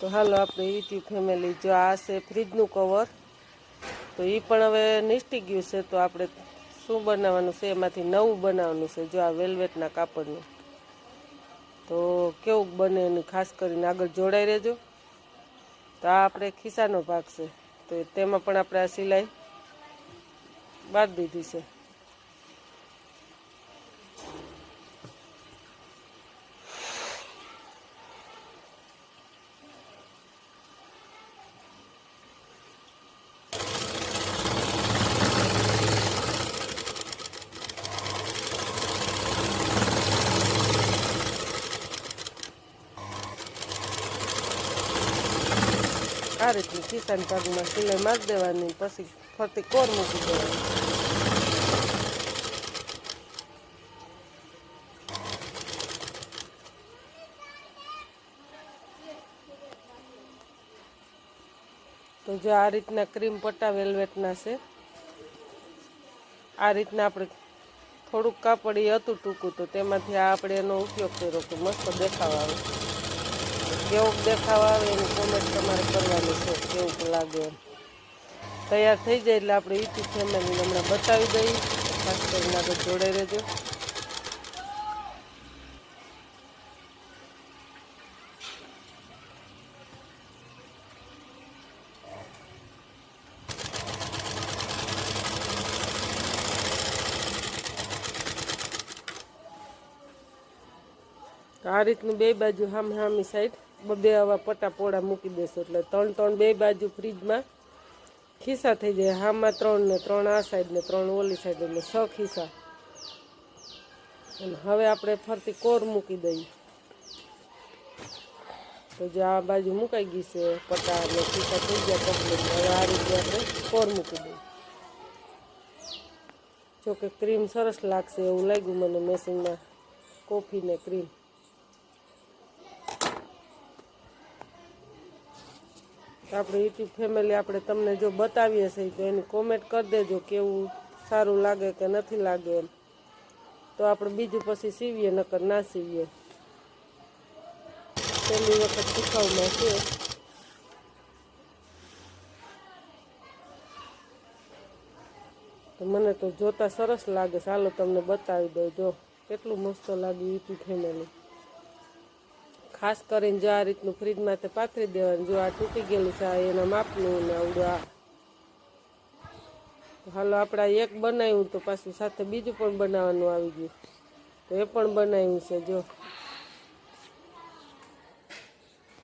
તો હાલો આપણે YouTube family, જો આ છે ફ્રીજનું કવર, તો એ પણ હવે નીકળી ગયું છે. તો આપણે શું બનાવવાનું છે, એમાંથી નવું બનાવવાનું છે. જો આ વેલ્વેટના કાપડનું, તો કેવું બને એની ખાસ કરીને આગળ જોડાઈ રહેજો. તો આ આપણે ખિસ્સાનો ભાગ છે, તો તેમાં પણ આપણે આ સિલાઈ બાંધી દીધી છે. આ રીતની ખિસ્સાના ભાગમાં સિલાઈ મારી દેવાની, પછી ફરતી કોર મૂકી દેવાની. તો જો આ રીતના ક્રીમ પટ્ટા વેલ્વેટના છે. આ રીતના આપણે થોડુંક કાપડ એ હતું ટૂંકું, તો તેમાંથી આપણે એનો ઉપયોગ કર્યો કે મસ્ત દેખાવ આવે. કેવું દેખાવ આવે એની કોમેન્ટ તમારે કરવાની છે, કેવું લાગે એમ. તૈયાર થઈ જાય એટલે આપણે યુટ્યુબ ફેમિલીને હમણાં બતાવી દઈએ. ખાસ કરીને આગળ જોડાઈ રહેજો. આ રીતનું બે બાજુ સામી સાઈડ બે આવા પટ્ટા પોળા મૂકી દેશો, એટલે 3 બે બાજુ ફ્રીજમાં ખિસ્સા થઈ જાય. હામાં 3 ને 3 આ સાઈડ ને 3 ઓલી સાઈડ, એટલે 6 ખિસ્સા. અને હવે આપણે ફરતી કોર મૂકી દઈએ. તો જે આ બાજુ મુકાઈ ગઈ છે પટ્ટા અને ખિસ્સા થઈ ગયા કમ્પ્લીટ. હવે આ રીતે આપણે કોર મૂકી દઈએ. જોકે ક્રીમ સરસ લાગશે એવું લાગ્યું મને, મેસિંગમાં કોફી ને ક્રીમ. આપણે યુટ્યુબ ફેમિલી આપણે તમને જો બતાવીએ છીએ, તો એની કોમેન્ટ કરી દેજો કેવું સારું લાગે કે નથી લાગે એમ. તો આપણે બીજું પછી સીવીએ, નકર ના સીવીએ. પહેલી વખત શીખવમાં છે. તો મને તો જોતા સરસ લાગે. ચાલો તમને બતાવી દઉં, જો કેટલું મસ્ત લાગે યુટ્યુબ ફેમિલી. ખાસ કરીને જો આ રીતનું ફ્રીજમાં તે પાથરી દેવાનું. જો આ તૂટી ગયેલું છે એના માપનું ને આવડું આ. તો હાલો આપણે એક બનાવ્યું, તો પાછું સાથે બીજું પણ બનાવવાનું આવી ગયું, તો એ પણ બનાવ્યું છે. જો